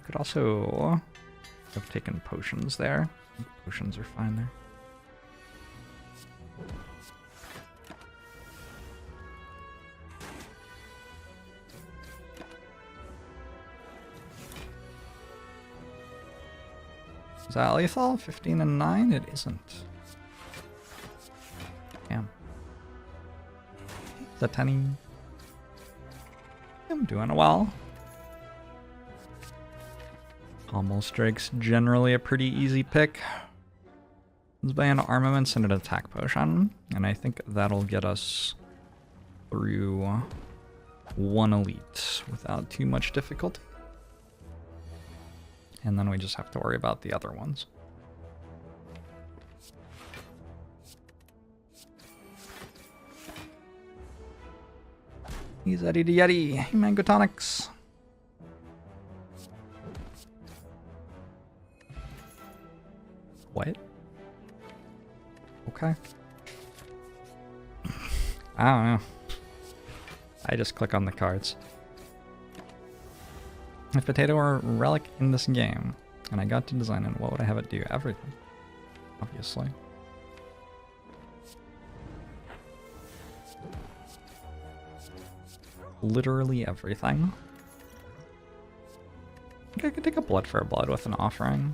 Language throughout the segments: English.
Could also have taken potions there. I think potions are fine there. Is that lethal? 15 and 9? It isn't. Damn. Is that 10? I'm doing well. Pommel Strike's generally a pretty easy pick. Let's buy an armaments and an attack potion, and I think that'll get us through one elite without too much difficulty. And then we just have to worry about the other ones. He's Eddie the Yeti, Mango Tonics. What? Okay. I don't know. I just click on the cards. If potato were a relic in this game, and I got to design it, what would I have it do? Everything. Obviously. Literally everything. I think I could take a blood for a blood with an offering.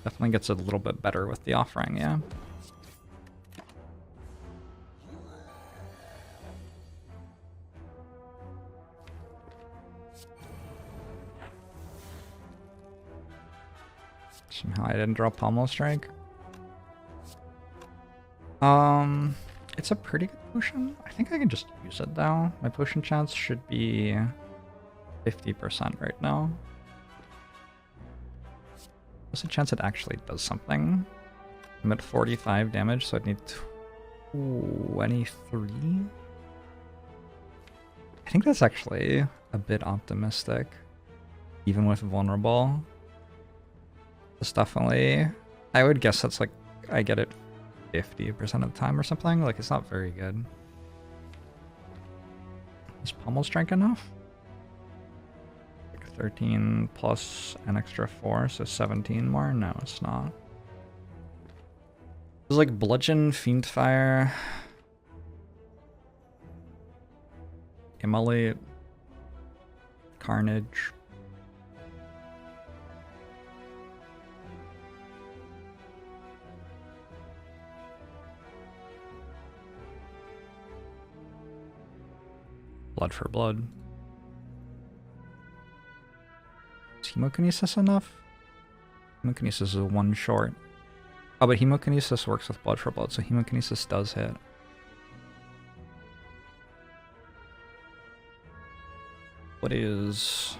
Definitely gets a little bit better with the offering, yeah. Somehow I didn't draw Pommel Strike. It's a pretty good potion. I think I can just use it though. My potion chance should be 50% right now. There's a chance it actually does something. I'm at 45 damage, so I'd need 23. I think that's actually a bit optimistic, even with vulnerable. It's definitely, I would guess that's like, I get it 50% of the time or something. Like, it's not very good. Is Pommel Strike enough? 13 plus an extra 4, so 17 more? No, it's not. It's like Bludgeon, Fiendfire, Immolate, Carnage. Blood for blood. Is Hemokinesis enough? Hemokinesis is one short. Oh, but Hemokinesis works with blood for blood, so Hemokinesis does hit. What is...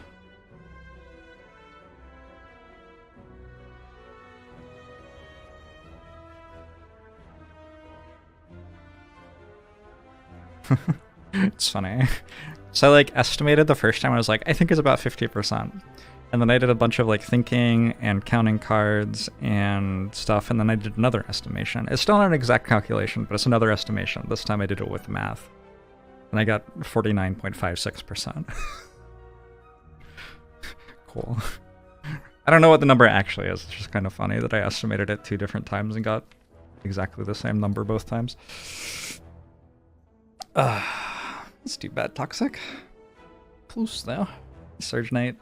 It's funny. So I like estimated the first time, I was like, I think it's about 50%. And then I did a bunch of like thinking and counting cards and stuff, and then I did another estimation. It's still not an exact calculation, but it's another estimation. This time I did it with math. And I got 49.56%. Cool. I don't know what the number actually is. It's just kind of funny that I estimated it 2 different times and got exactly the same number both times. Let's do bad toxic. Close though. Surge Knight.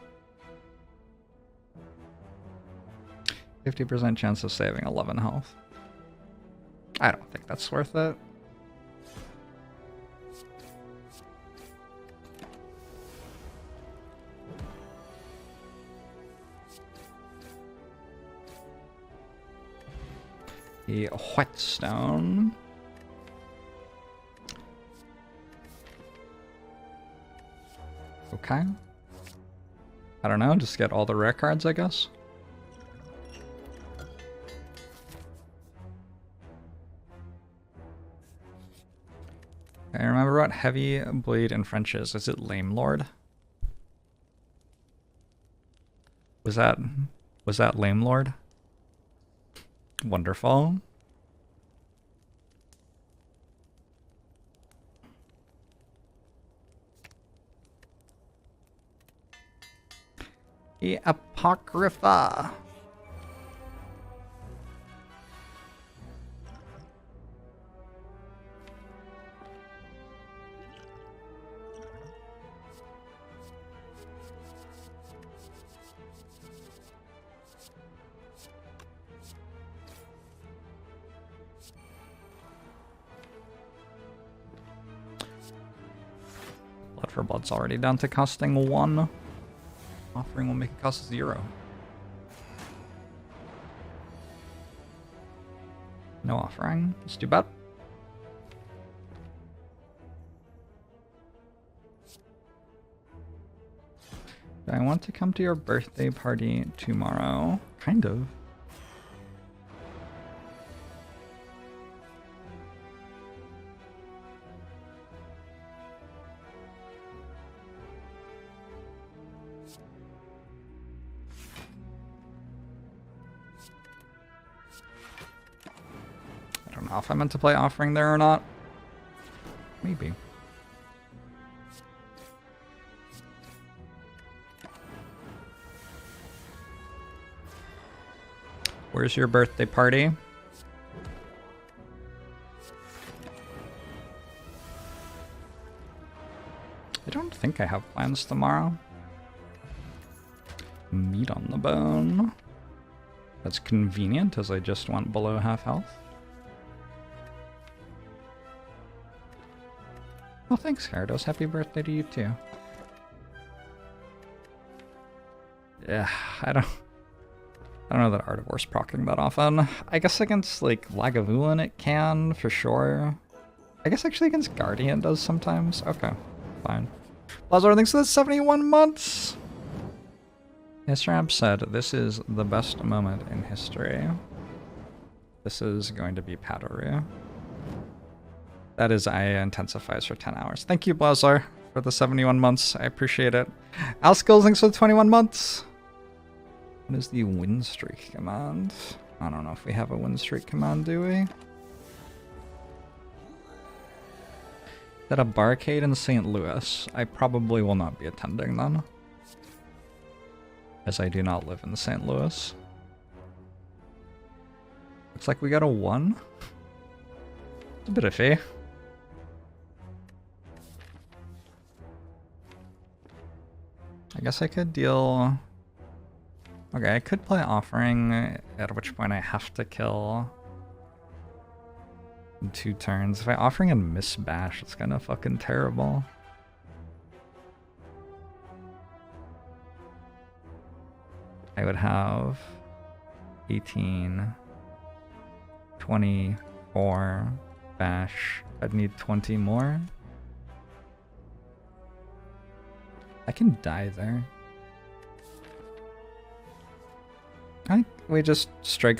50% chance of saving 11 health. I don't think that's worth it. The Whetstone. Okay. I don't know, just get all the rare cards, I guess. I remember what Heavy Blade in French is. Is it Lame Lord? Was that Lame Lord? Wonderful. The Apocrypha. Blood for Blood's already down to costing 1. Offering will make it cost 0. No offering. Let's do bad. Do I want to come to your birthday party tomorrow? Kind of. I don't know if I meant to play offering there or not. Maybe. Where's your birthday party? I don't think I have plans tomorrow. Meat on the bone. That's convenient as I just went below half health. Oh, thanks, Gyarados. Happy birthday to you too. Yeah, I don't know that Artivore's proccing that often. I guess against, like, Lagavulin it can, for sure. I guess actually against Guardian it does sometimes. Okay, fine. Lazar, thanks for the 71 months! Yes, Ramp said, this is the best moment in history. This is going to be Padaru. That is Aya intensifies for 10 hours. Thank you, Blazar, for the 71 months. I appreciate it. Alskills, thanks for the 21 months. What is the win streak command? I don't know if we have a win streak command, do we? Is that a barcade in St. Louis? I probably will not be attending then, as I do not live in St. Louis. Looks like we got a 1. It's a bit iffy. I guess I could deal... Okay, I could play offering, at which point I have to kill in 2 turns. If I offering and miss bash, it's kind of fucking terrible. I would have 18, 24 bash. I'd need 20 more. I can die there. I think we just strike,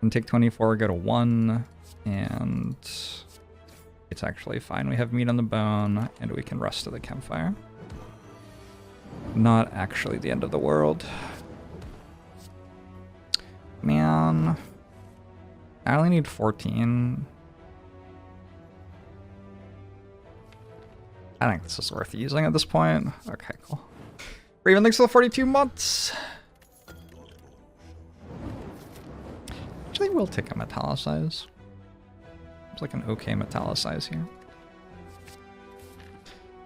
and take 24, go to 1, and it's actually fine. We have meat on the bone, and we can rest to the campfire. Not actually the end of the world. Man, I only need 14. I think this is worth using at this point. Okay, cool. Raven, thanks for the 42 months. Actually, we'll take a metallicize. It's like an okay metallicize here.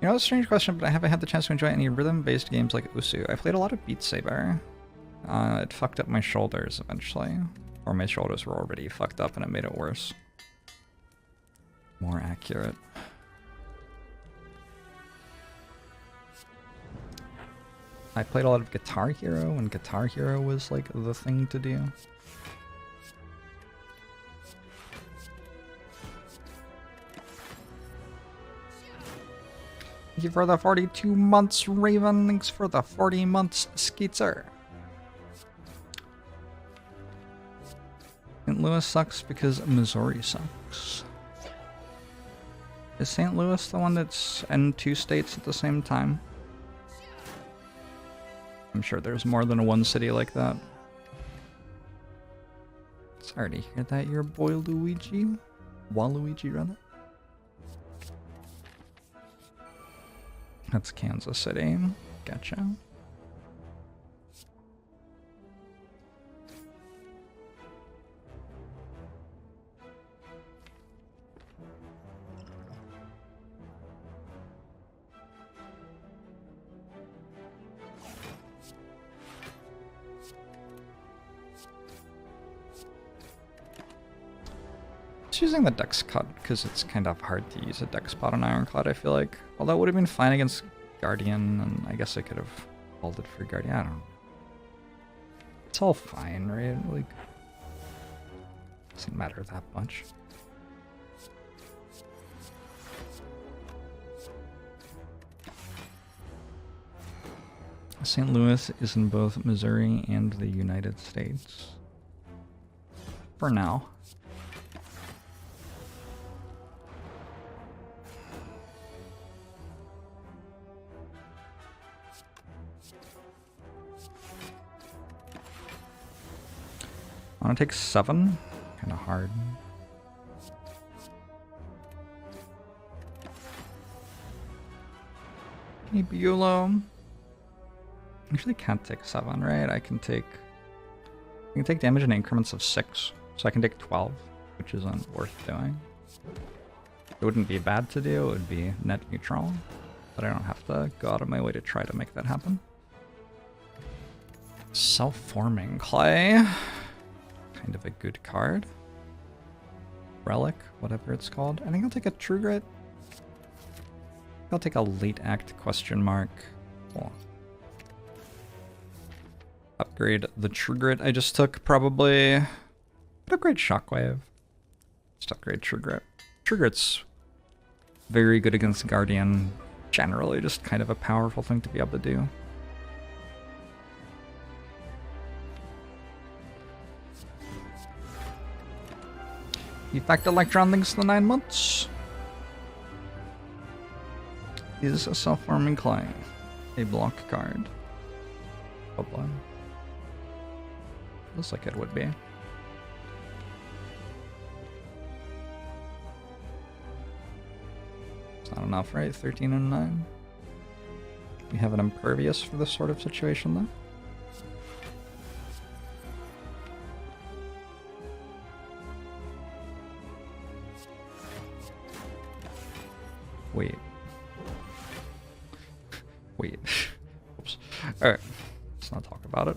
You know, it's a strange question, but I haven't had the chance to enjoy any rhythm-based games like Usu. I played a lot of Beat Saber. It fucked up my shoulders eventually. Or my shoulders were already fucked up and it made it worse. More accurate. I played a lot of Guitar Hero when Guitar Hero was like the thing to do. Thank you for the 42 months, Raven. Thanks for the 40 months, Skeetzer. St. Louis sucks because Missouri sucks. Is St. Louis the one that's in 2 states at the same time? I'm sure there's more than one city like that. Sorry to hear that, your boy Luigi. Waluigi, rather. That's Kansas City. Gotcha. Just using the dex cut because it's kind of hard to use a dex spot on Ironclad, I feel like. Although it would have been fine against Guardian, and I guess I could have called it for Guardian. I don't know. It's all fine, right? Like, doesn't matter that much. St. Louis is in both Missouri and the United States. For now. I want to take 7. Kind of hard. Hey, Bulo. Actually can't take 7, right? I can take damage in increments of 6. So I can take 12, which isn't worth doing. It wouldn't be bad to do, it would be net neutral. But I don't have to go out of my way to try to make that happen. Self-forming clay. Kind of a good card. Relic, whatever it's called. I think I'll take a True Grit. I'll take a late act question mark. Cool. Upgrade the True Grit I just took, probably. Upgrade Shockwave. Just upgrade True Grit. True Grit's very good against Guardian. Generally just kind of a powerful thing to be able to do. Effect Electron links the 9 months. Is a self-forming clay a block card? Probably. Looks like it would be. It's not enough, right? 13 and 9. We have an impervious for this sort of situation, though. Wait. Wait. Oops. Alright. Let's not talk about it.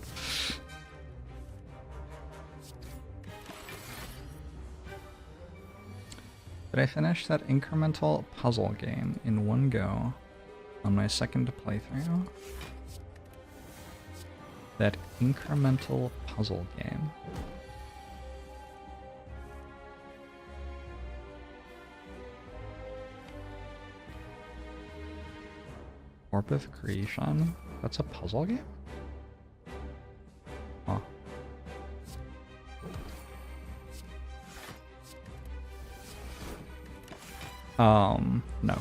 Did I finish that incremental puzzle game in one go on my second playthrough? That incremental puzzle game. Orb of Creation? That's a puzzle game? Huh. No.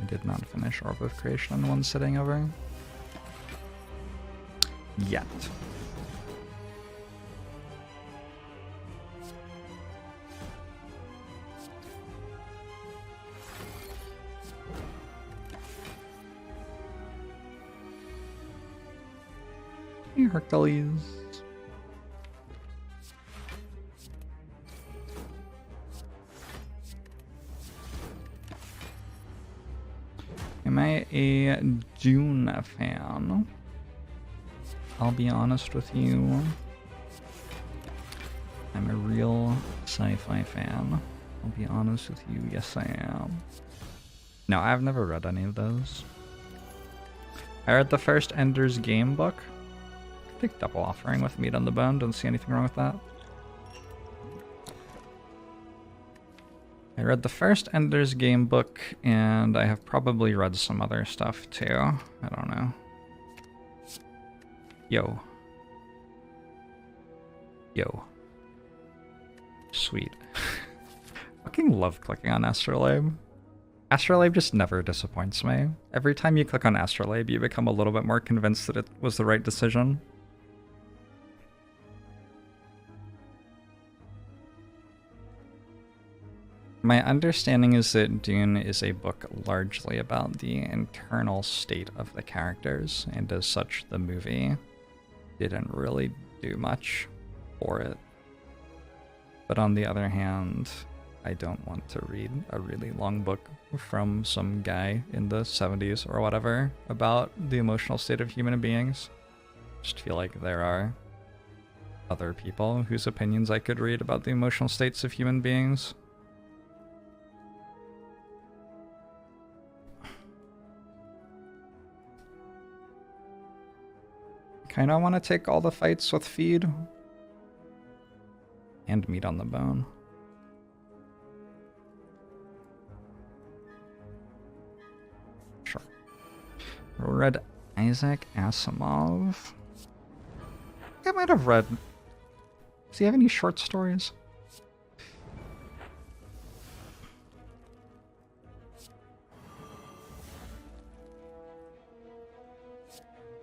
I did not finish Orb of Creation in one sitting over. Yet. Hey, Hercules. Am I a Dune fan? I'll be honest with you. I'm a real sci-fi fan. I'll be honest with you, yes I am. No, I've never read any of those. I read the first Ender's Game book. I think Double Offering with Meat on the Bone, don't see anything wrong with that. I read the first Ender's Game book, and I have probably read some other stuff too. I don't know. Yo. Yo. Sweet. Fucking love clicking on Astrolabe. Astrolabe just never disappoints me. Every time you click on Astrolabe, you become a little bit more convinced that it was the right decision. My understanding is that Dune is a book largely about the internal state of the characters, and as such, the movie didn't really do much for it. But on the other hand, I don't want to read a really long book from some guy in the 70s or whatever about the emotional state of human beings. Just feel like there are other people whose opinions I could read about the emotional states of human beings. Kinda want to take all the fights with feed and meat on the bone. Sure. Read Isaac Asimov. I might have read. Does he have any short stories?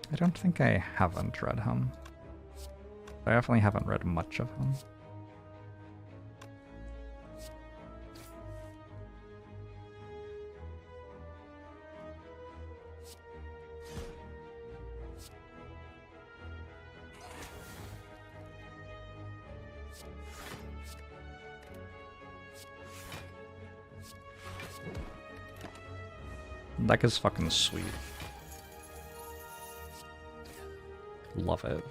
I don't think I haven't read him. I definitely haven't read much of him. That is fucking sweet. Love it.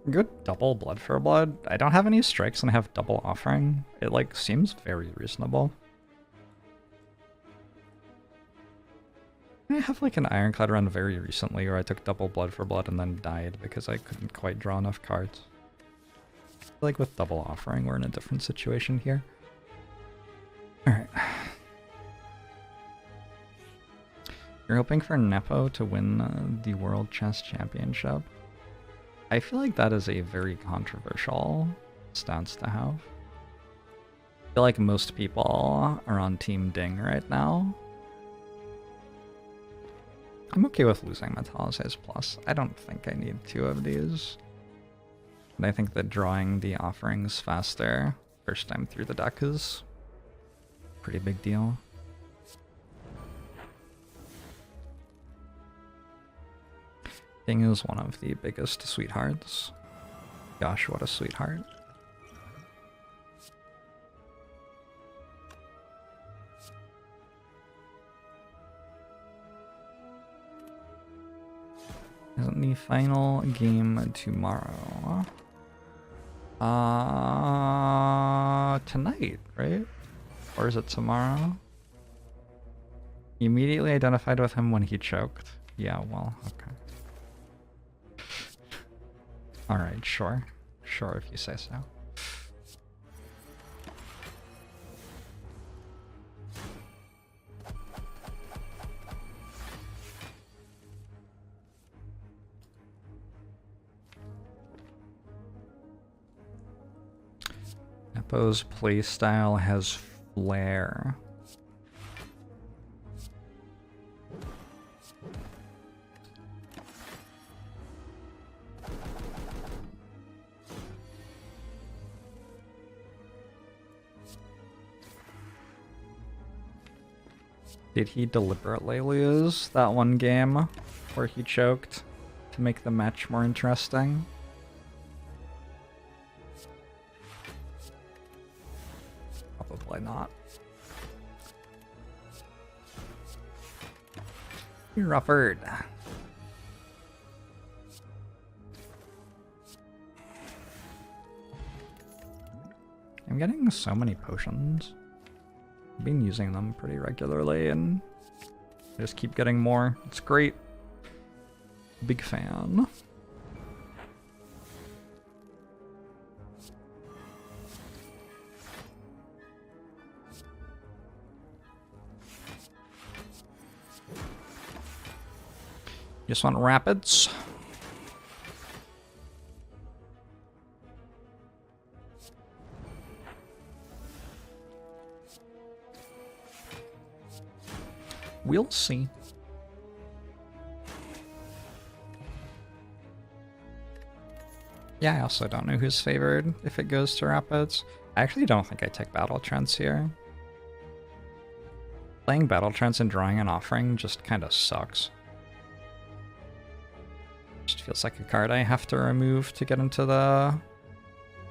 Good double blood for blood. I don't have any strikes and I have double offering. It like seems very reasonable. I have like an Ironclad run very recently where I took double blood for blood and then died because I couldn't quite draw enough cards. Like with double offering, we're in a different situation here. Alright. You're hoping for Nepo to win the World Chess Championship. I feel like that is a very controversial stance to have. I feel like most people are on Team Ding right now. I'm okay with losing Metallicize Plus. I don't think I need 2 of these. And I think that drawing the offerings faster first time through the deck is a pretty big deal. Ding is one of the biggest sweethearts. Gosh, what a sweetheart. Isn't the final game tomorrow? Tonight, right? Or is it tomorrow? You immediately identified with him when he choked. Yeah, well, okay. Alright, sure. Sure, if you say so. Nepo's playstyle has flair. Did he deliberately lose that one game where he choked to make the match more interesting? Probably not. You're Rufford. I'm getting so many potions. I've been using them pretty regularly and I just keep getting more. It's great. Big fan. Just want rapids. We'll see. Yeah, I also don't know who's favored if it goes to Rapids. I actually don't think I take Battle Trance here. Playing Battle Trance and drawing an offering just kind of sucks. Just feels like a card I have to remove to get into the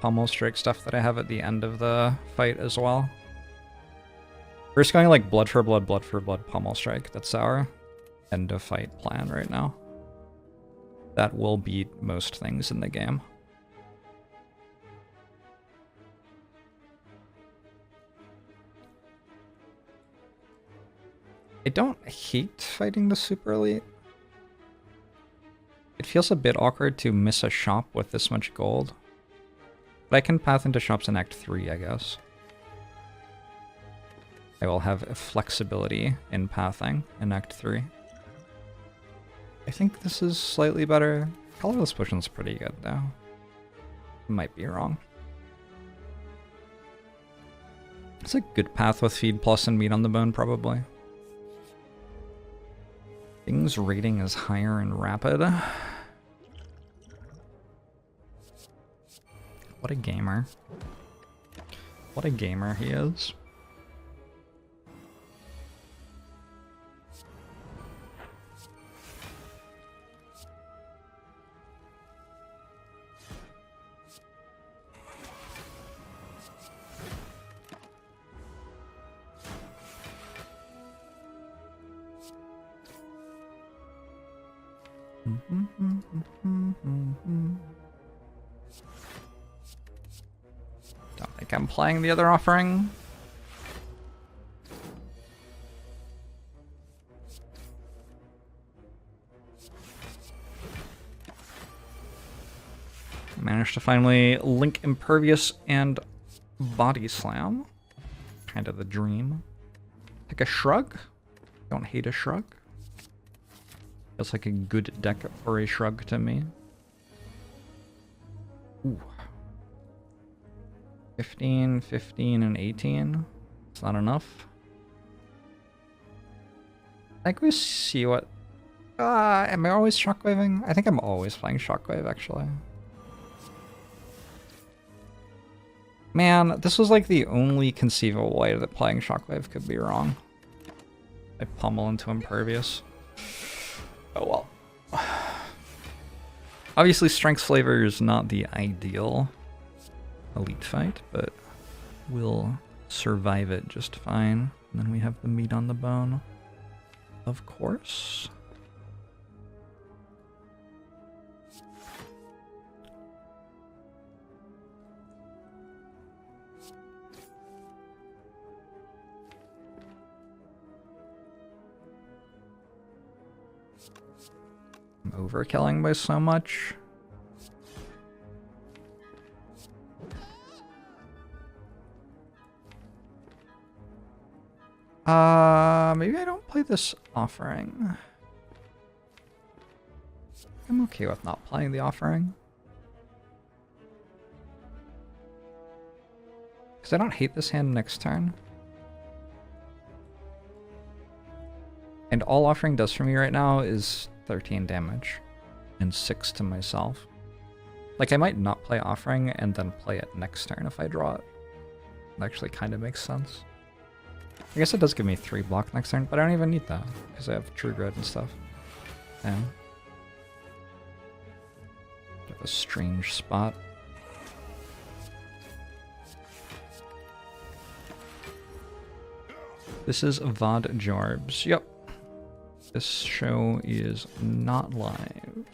pommel strike stuff that I have at the end of the fight as well. We're just going like blood for blood, pommel strike. That's our end of fight plan right now. That will beat most things in the game. I don't hate fighting the super elite. It feels a bit awkward to miss a shop with this much gold. But I can path into shops in Act 3, I guess. I will have flexibility in pathing in Act 3. I think this is slightly better. Colorless Potion's pretty good, though. Might be wrong. It's a good path with Feed Plus and Meat on the Bone, probably. Things rating is higher in Rapid. What a gamer. What a gamer he is. Don't think I'm playing the other offering. Managed to finally link Impervious and Body Slam. Kind of the dream. Like a Shrug? Don't hate a Shrug. Feels like a good deck for a Shrug to me. Ooh. 15, 15, and 18. It's not enough. I think we see what... am I always Shockwaving? I think I'm always playing Shockwave, actually. Man, this was like the only conceivable way that playing Shockwave could be wrong. I pummel into Impervious. Oh well. Obviously, Strength's Flavor is not the ideal elite fight, but we'll survive it just fine. And then we have the Meat on the Bone, of course. I'm overkilling by so much. Maybe I don't play this offering. I'm okay with not playing the offering. Because I don't hate this hand next turn. And all offering does for me right now is 13 damage. And 6 to myself. Like, I might not play offering and then play it next turn if I draw it. It actually kind of makes sense. I guess it does give me 3 block next turn, but I don't even need that, because I have True Grit and stuff. Yeah. Have a strange spot. This is VOD Jorbs. Yep. This show is not live.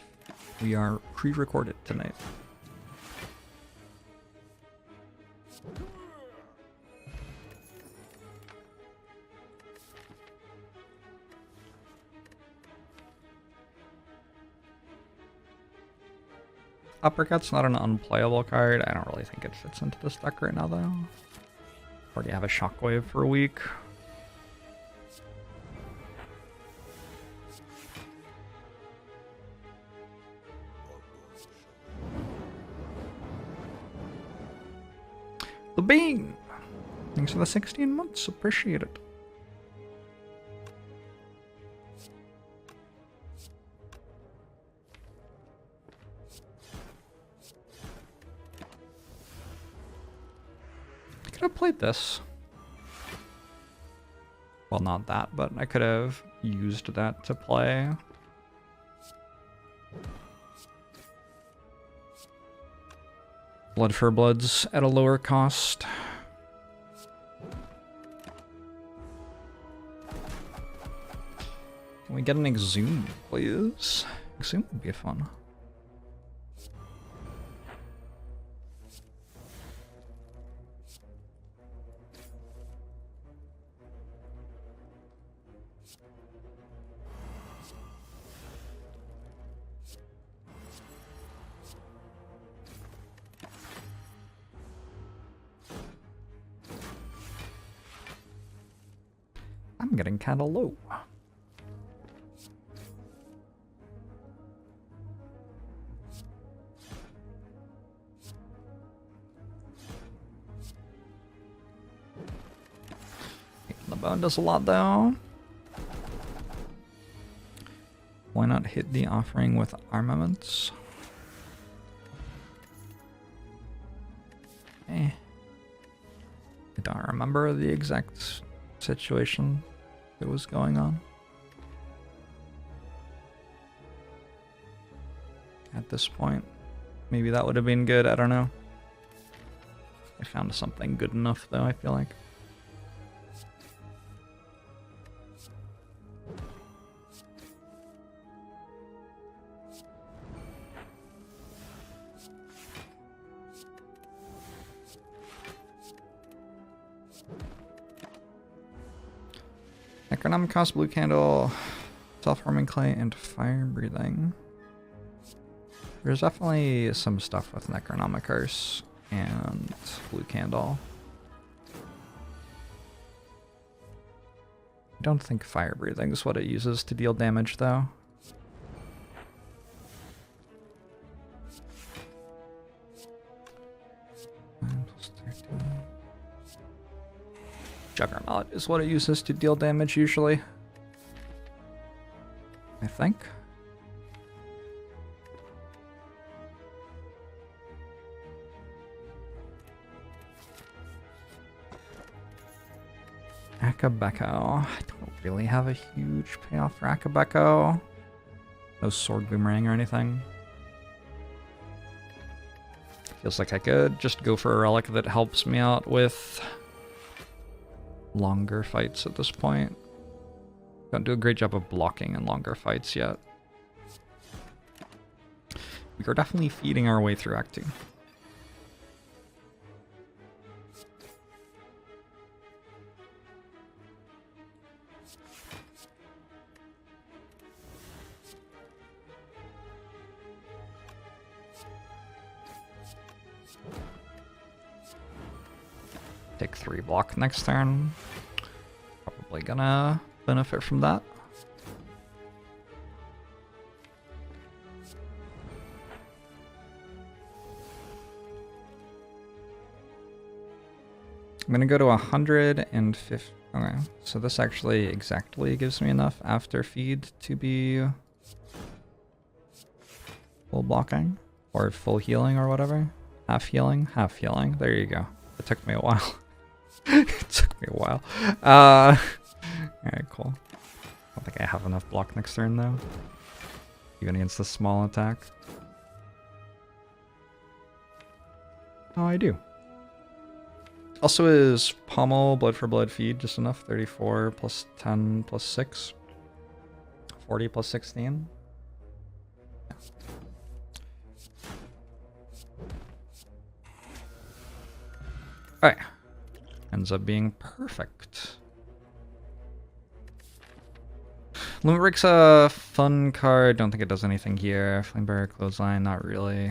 We are pre-recorded tonight. Uppercut's not an unplayable card. I don't really think it fits into this deck right now, though. Already have a Shockwave for a week. The Bean! Thanks for the 16 months. Appreciate it. should have played this. Well, not that, but I could have used that to play. Blood for Bloods at a lower cost. Can we get an Exhume, please? Exhume would be fun. I'm getting kind of low. The bone does a lot though. Why not hit the offering with armaments? I don't remember the exact situation that was going on at this point. Maybe that would have been good, I don't know. I found something good enough though, I feel like. Necronomicon, blue candle, self-harming clay, and fire breathing. There's definitely some stuff with Necronomicon and blue candle. I don't think fire breathing is what it uses to deal damage though. Juggernaut is what it uses to deal damage usually. I think. Akabeko. I don't really have a huge payoff for Akabeko. No sword boomerang or anything. Feels like I could just go for a relic that helps me out with longer fights at this point. Don't do a great job of blocking in longer fights yet. We are definitely feeding our way through Act 2. Take 3 block next turn. Probably gonna benefit from that. I'm gonna go to 150. Okay, so this actually exactly gives me enough after feed to be full blocking or full healing or whatever. Half healing, half healing. There you go. It took me a while. It took me a while. Alright, cool. I don't think I have enough block next turn though. Even against the small attack. Oh, I do. Also, is Pommel Blood for Blood feed just enough? 34 plus 10 plus 6. 40 plus 16. Yeah. Alright. Ends up being perfect. Limerick's a fun card. Don't think it does anything here. Flamebearer, Clothesline, not really.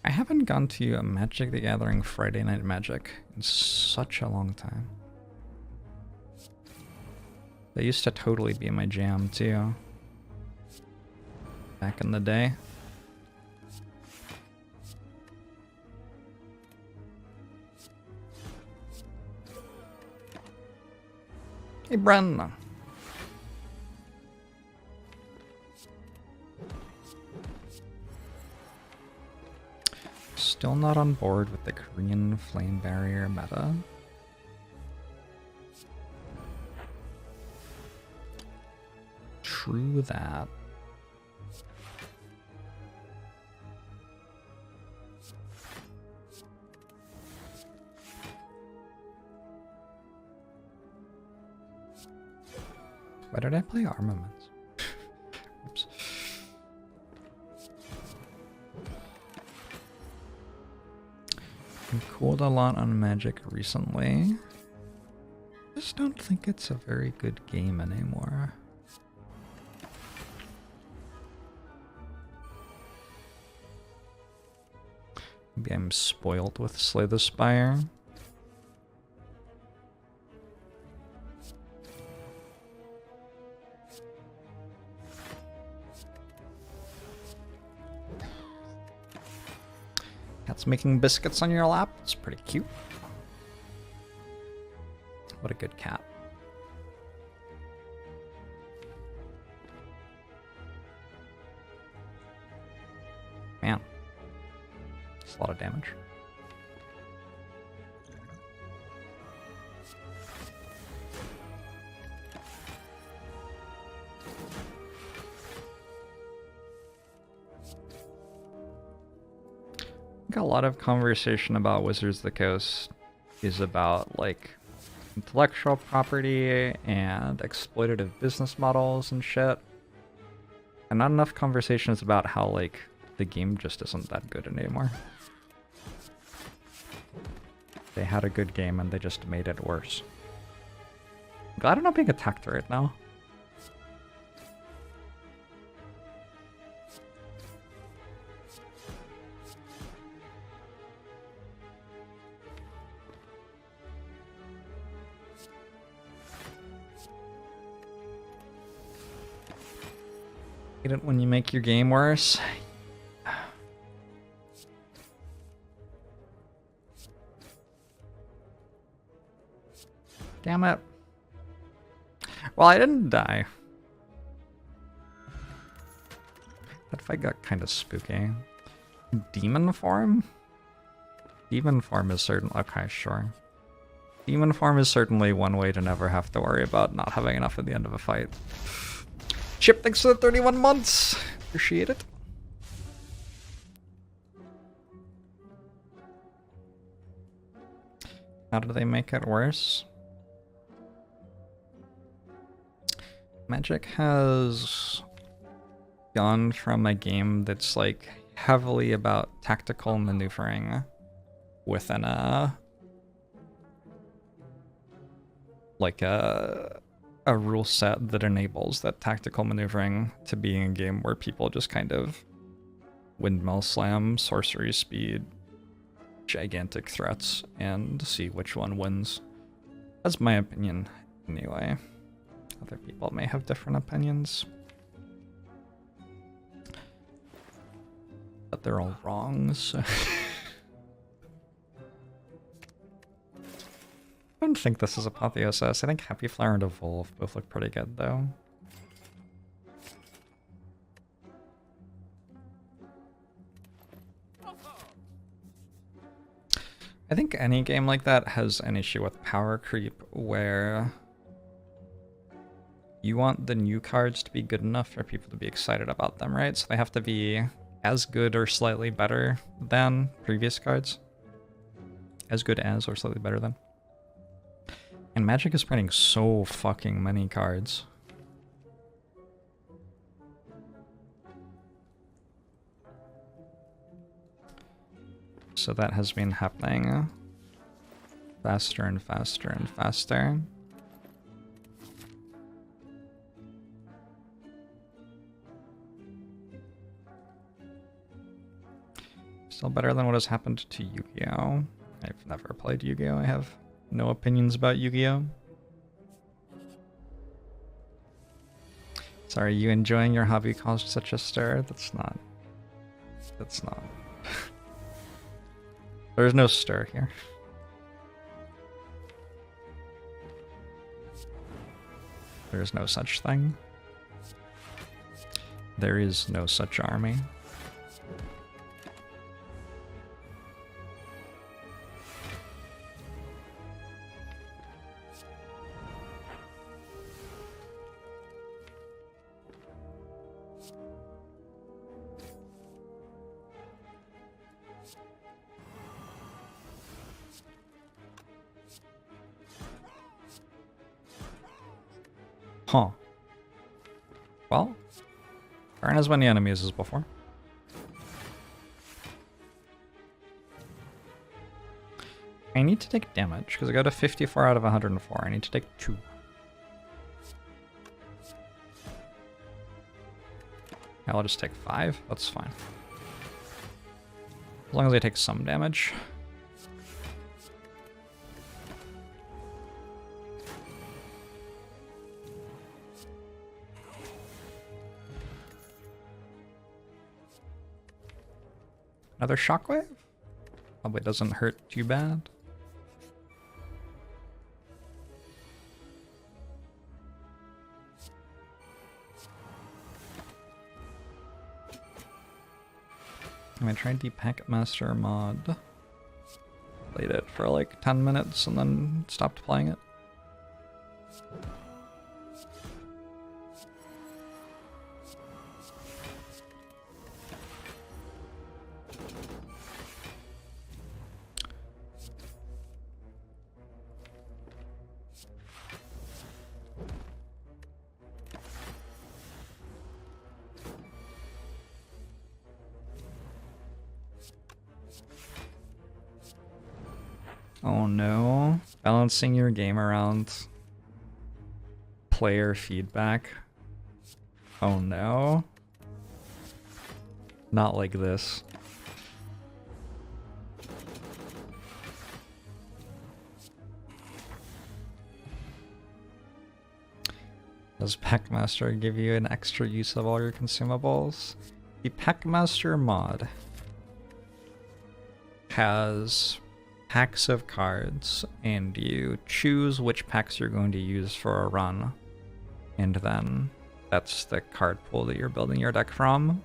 I haven't gone to a Magic the Gathering Friday Night Magic in such a long time. They used to totally be my jam too. Back in the day. Hey, Bren. Still not on board with the Korean flame barrier meta. True that. Why did I play armaments? Oops. I've cooled a lot on Magic recently. Just don't think it's a very good game anymore. Maybe I'm spoiled with Slay the Spire. Cat's making biscuits on your lap. It's pretty cute. What a good cat. Man. It's a lot of damage. I think a lot of conversation about Wizards of the Coast is about like intellectual property and exploitative business models and shit. And not enough conversations about how like the game just isn't that good anymore. They had a good game and they just made it worse. I'm glad I'm not being attacked right now. Hate it when you make your game worse. Damn it. Well, I didn't die. That fight got kind of spooky. Demon form? Demon form is certain. Okay, sure. Demon form is certainly one way to never have to worry about not having enough at the end of a fight. Chip, thanks for the 31 months. Appreciate it. How do they make it worse? Magic has gone from a game that's like heavily about tactical maneuvering within a rule set that enables that tactical maneuvering to being a game where people just kind of windmill slam, sorcery speed, gigantic threats, and see which one wins. That's my opinion, anyway. Other people may have different opinions. But they're all wrong, so... I don't think this is Apotheosis. I think Happy Flower and Evolve both look pretty good, though. I think any game like that has an issue with power creep, where you want the new cards to be good enough for people to be excited about them, right? So they have to be as good or slightly better than previous cards. As good as or slightly better than. And Magic is printing so fucking many cards. So that has been happening faster and faster and faster. Still better than what has happened to Yu-Gi-Oh! I've never played Yu-Gi-Oh! I have no opinions about Yu-Gi-Oh! Sorry, you enjoying your hobby caused such a stir? That's not. There's no stir here. There's no such thing. There is no such army. Huh. Well, aren't as many enemies as before. I need to take damage, because I got a 54 out of 104. I need to take 2. I'll just take 5. That's fine. As long as I take some damage. Another shockwave? Probably doesn't hurt too bad. I tried the Pack Master mod. Played it for like 10 minutes and then stopped playing it. Oh no. Balancing your game around player feedback. Oh no. Not like this. Does Packmaster give you an extra use of all your consumables? The Packmaster mod has packs of cards, and you choose which packs you're going to use for a run, and then that's the card pool that you're building your deck from.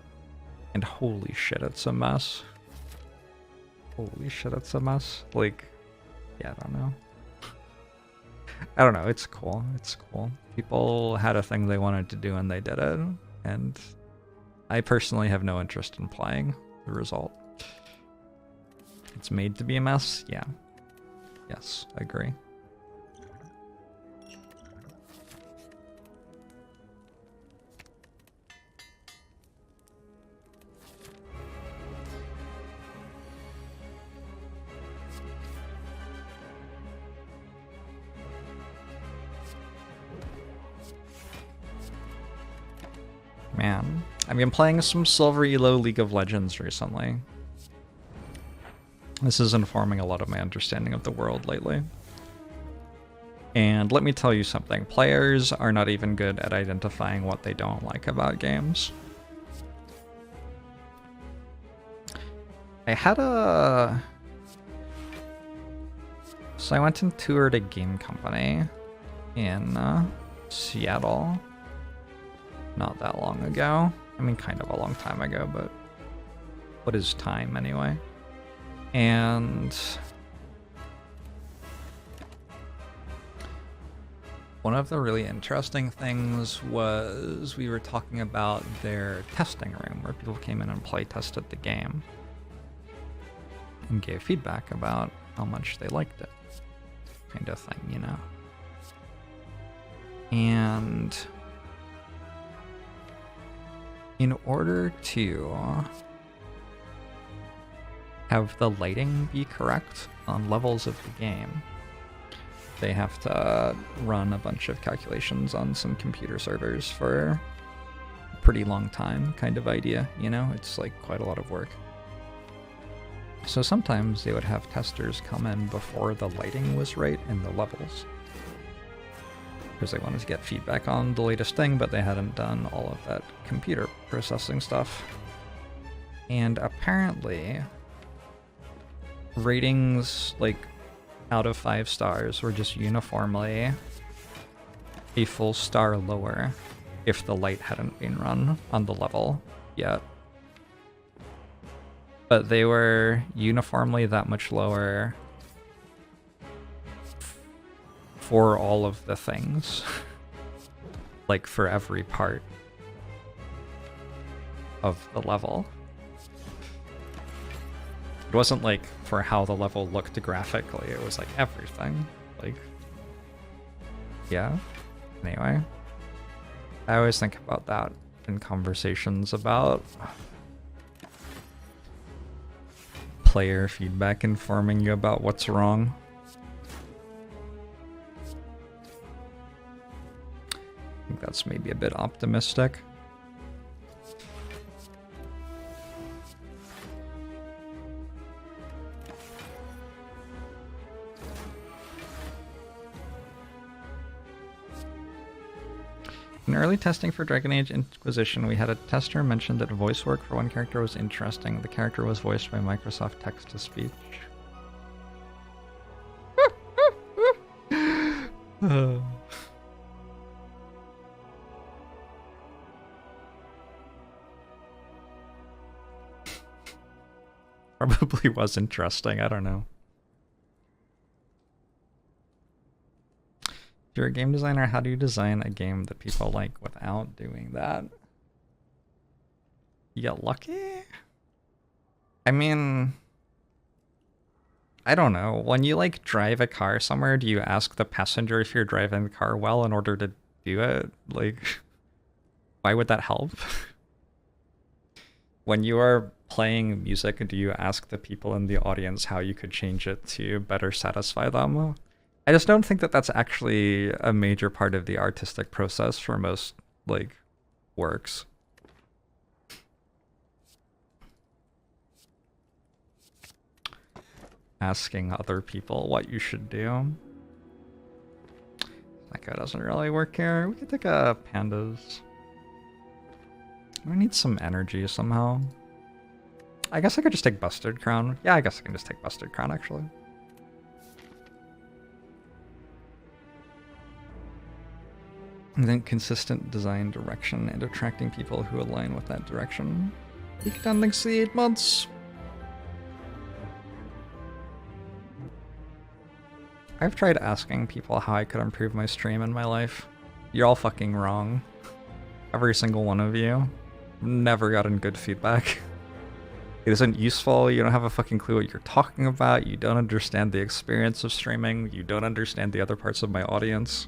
And holy shit, it's a mess. Holy shit, it's a mess. Like, yeah, I don't know. I don't know, it's cool, it's cool. People had a thing they wanted to do and they did it, and I personally have no interest in playing the result. It's made to be a mess? Yeah. Yes, I agree. Man, I've been playing some Silver Elo League of Legends recently. This is informing a lot of my understanding of the world lately. And let me tell you something, players are not even good at identifying what they don't like about games. So I went and toured a game company in Seattle not that long ago. I mean, kind of a long time ago, but what is time anyway? And one of the really interesting things was we were talking about their testing room where people came in and play tested the game and gave feedback about how much they liked it, kind of thing, you know. And in order to have the lighting be correct on levels of the game, they have to run a bunch of calculations on some computer servers for a pretty long time, kind of idea, you know? It's like quite a lot of work. So sometimes they would have testers come in before the lighting was right in the levels, because they wanted to get feedback on the latest thing, but they hadn't done all of that computer processing stuff. And apparently ratings like out of 5 stars were just uniformly a full star lower if the light hadn't been run on the level yet. But they were uniformly that much lower for all of the things. Like for every part of the level. It wasn't like for how the level looked graphically, it was like everything. Like, yeah. Anyway. I always think about that in conversations about player feedback informing you about what's wrong. I think that's maybe a bit optimistic. In early testing for Dragon Age Inquisition, we had a tester mention that voice work for one character was interesting. The character was voiced by Microsoft Text-to-Speech. Probably was interesting, I don't know. If you're a game designer, how do you design a game that people like without doing that? You get lucky? I mean, I don't know. When you like drive a car somewhere, do you ask the passenger if you're driving the car well in order to do it? Like, why would that help? When you are playing music, do you ask the people in the audience how you could change it to better satisfy them? I just don't think that that's actually a major part of the artistic process for most, like, works. Asking other people what you should do. That guy doesn't really work here. We could take a pandas. I need some energy somehow. I guess I could just take Busted Crown. Yeah, I guess I can just take Busted Crown, actually. And then consistent design direction and attracting people who align with that direction. Week done, thanks to the 8 months. I've tried asking people how I could improve my stream in my life. You're all fucking wrong. Every single one of you. Never gotten good feedback. It isn't useful, you don't have a fucking clue what you're talking about, you don't understand the experience of streaming, you don't understand the other parts of my audience.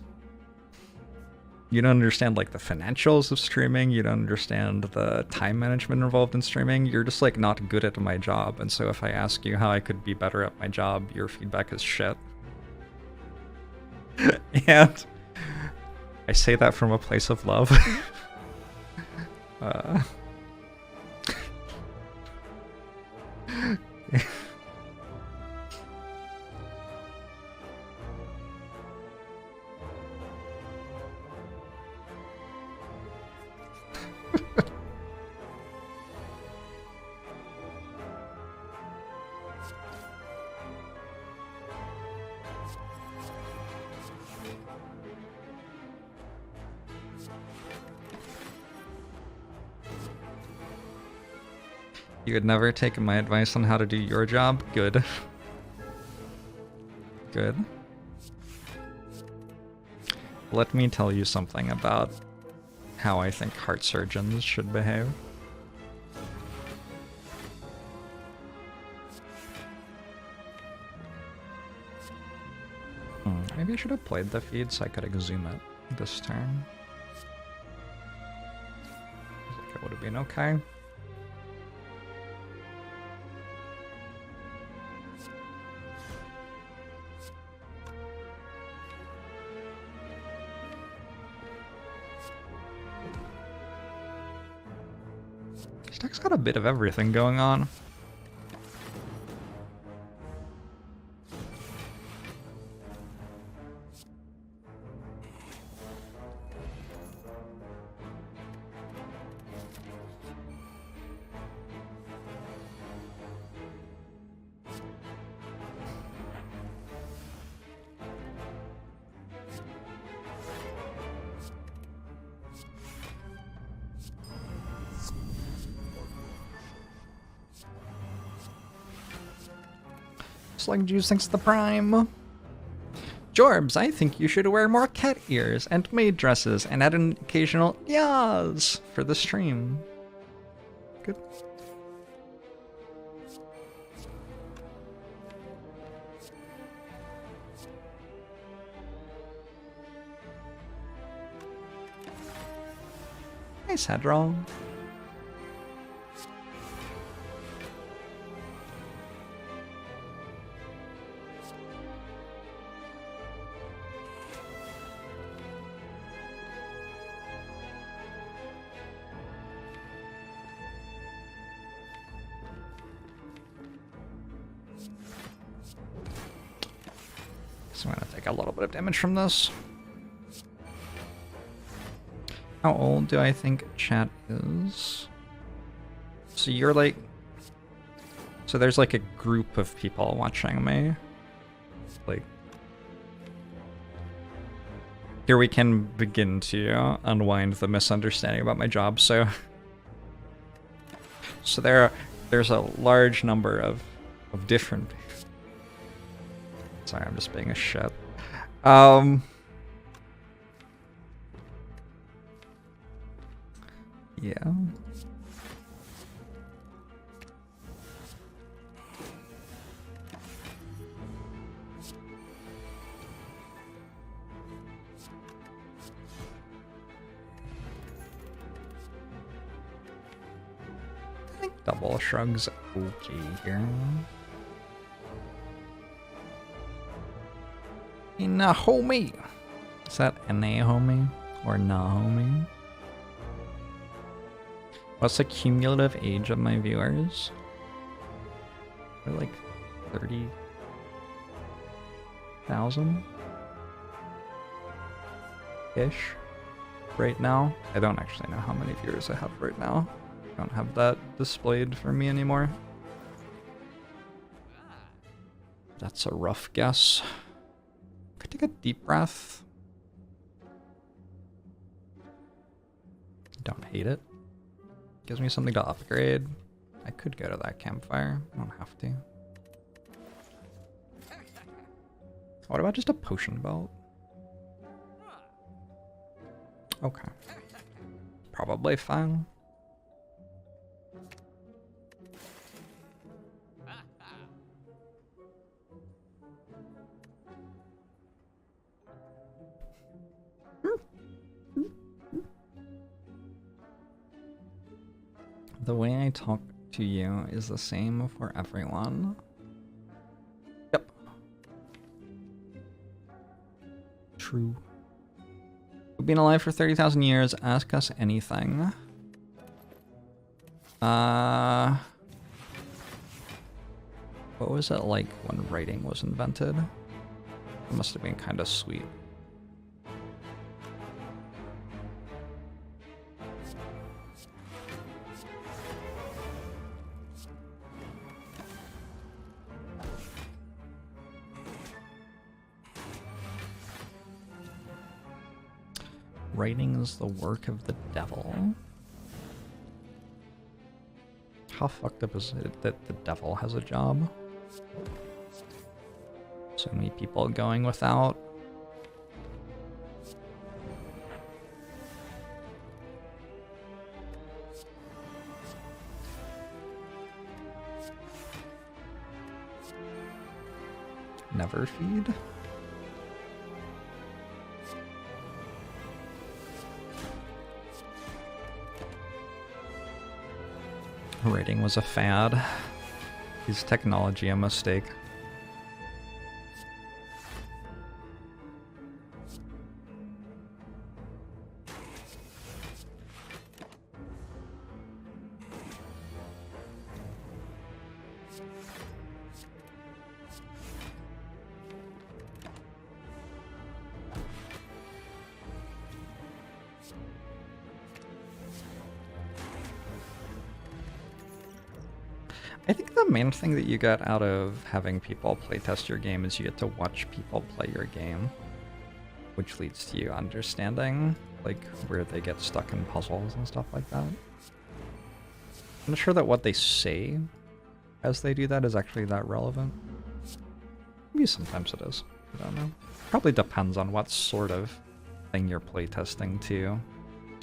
You don't understand, like, the financials of streaming, you don't understand the time management involved in streaming, you're just, like, not good at my job, and so if I ask you how I could be better at my job, your feedback is shit. And I say that from a place of love. You would never take my advice on how to do your job? Good. Good. Let me tell you something about how I think heart surgeons should behave. Maybe I should have played the feed so I could exhume it this turn. I think it would have been okay. This deck's got a bit of everything going on. Slug Juice thanks to the Prime. Jorbs, I think you should wear more cat ears and maid dresses and add an occasional yas for the stream. Good. Nice head roll. So I'm gonna take a little bit of damage from this. How old do I think chat is? So you're like... So there's like a group of people watching me. Like... Here we can begin to unwind the misunderstanding about my job, so... So there's a large number of different... Sorry, I'm just being a shit. Yeah. I think double shrugs okay here. Nah, homie. Is that NA homie or nah homie? What's the cumulative age of my viewers? They're like 30,000-ish right now. I don't actually know how many viewers I have right now. I don't have that displayed for me anymore. That's a rough guess. Could take a deep breath. Don't hate it. Gives me something to upgrade. I could go to that campfire. I don't have to. What about just a potion belt? Okay. Probably fine. The way I talk to you is the same for everyone. Yep. True. We've been alive for 30,000 years. Ask us anything. What was it like when writing was invented? It must have been kind of sweet. Writing is the work of the devil. How fucked up is it that the devil has a job? So many people going without. Never feed. Writing was a fad. Is technology a mistake? I think the main thing that you get out of having people playtest your game is you get to watch people play your game, which leads to you understanding like where they get stuck in puzzles and stuff like that. I'm not sure that what they say as they do that is actually that relevant. Maybe sometimes it is. I don't know. Probably depends on what sort of thing you're playtesting too.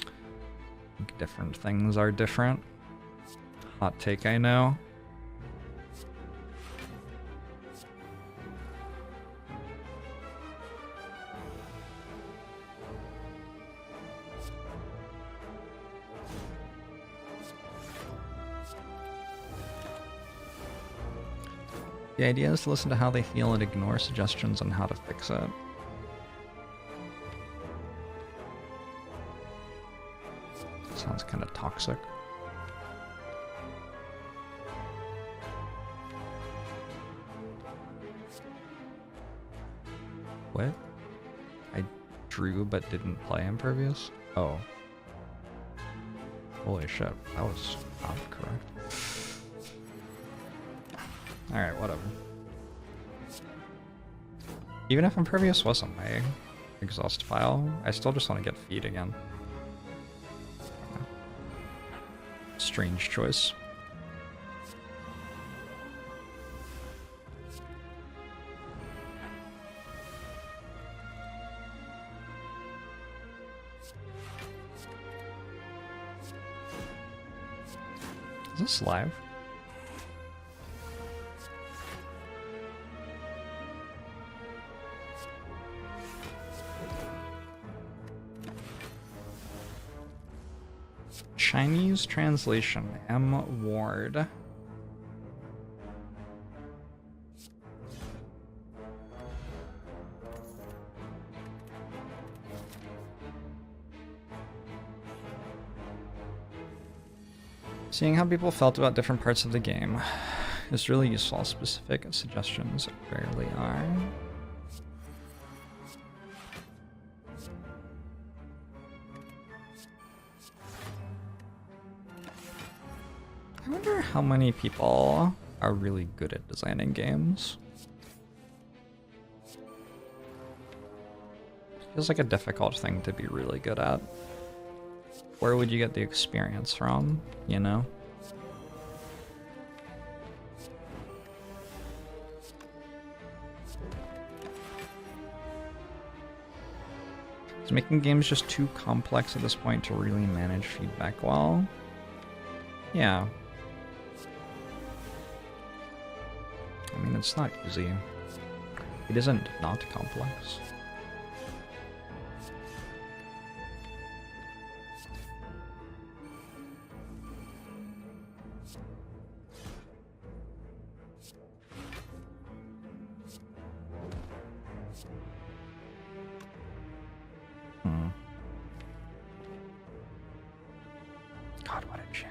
I think different things are different. Hot take, I know. The idea is to listen to how they feel and ignore suggestions on how to fix it. Sounds kind of toxic. What? I drew but didn't play Impervious? Oh. Holy shit, that was not correct. Alright, whatever. Even if Impervious wasn't my exhaust file, I still just want to get feed again. Strange choice. Is this live? Chinese translation, M. Ward. Seeing how people felt about different parts of the game is really useful. Specific suggestions rarely are. I wonder how many people are really good at designing games. Feels like a difficult thing to be really good at. Where would you get the experience from, you know? Is making games just too complex at this point to really manage feedback well? Yeah. I mean, it's not easy. It isn't not complex. God, what a jam.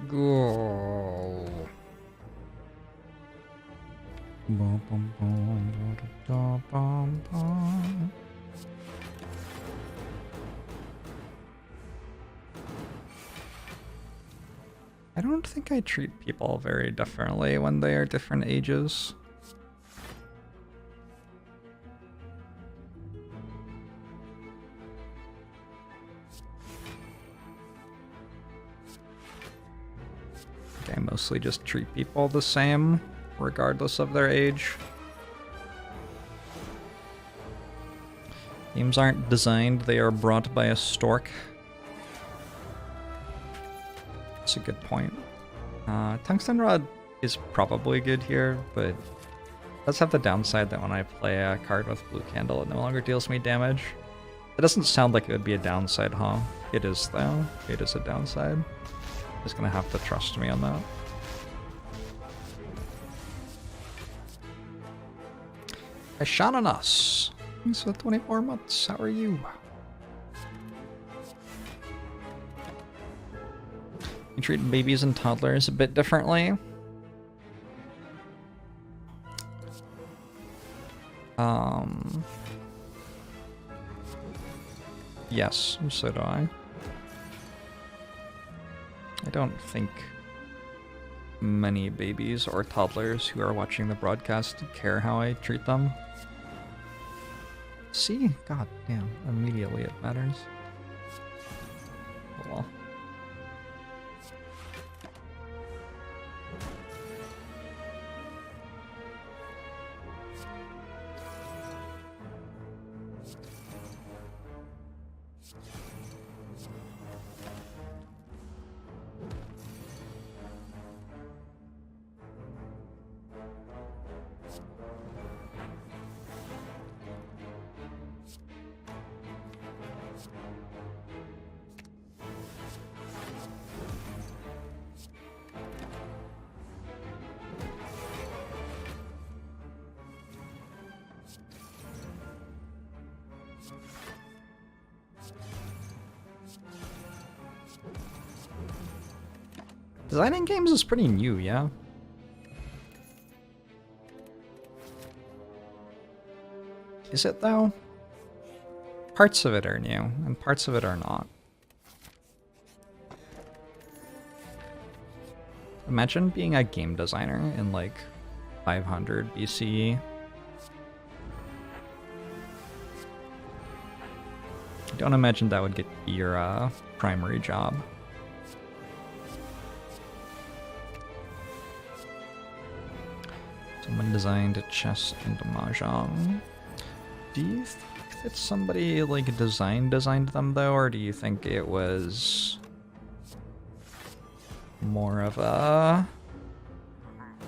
Go. Bum, bum, bum, bum, bum, bum. I don't think I treat people very differently when they are different ages. I mostly just treat people the same, regardless of their age. Games aren't designed, they are brought by a stork. That's a good point. Tungsten Rod is probably good here, but it does have the downside that when I play a card with Blue Candle, it no longer deals me damage. It doesn't sound like it would be a downside, huh? It is, though. It is a downside. Just gonna have to trust me on that. I shot on us. Thanks for 24 months. How are you? You treat babies and toddlers a bit differently. Yes, so do I. I don't think many babies or toddlers who are watching the broadcast care how I treat them. See? God damn, immediately it matters. Oh well. Designing games is pretty new, yeah? Is it though? Parts of it are new, and parts of it are not. Imagine being a game designer in like 500 BCE. I don't imagine that would get your primary job. Someone designed a chest and a mahjong. Do you think that somebody like designed them though, or do you think it was more of a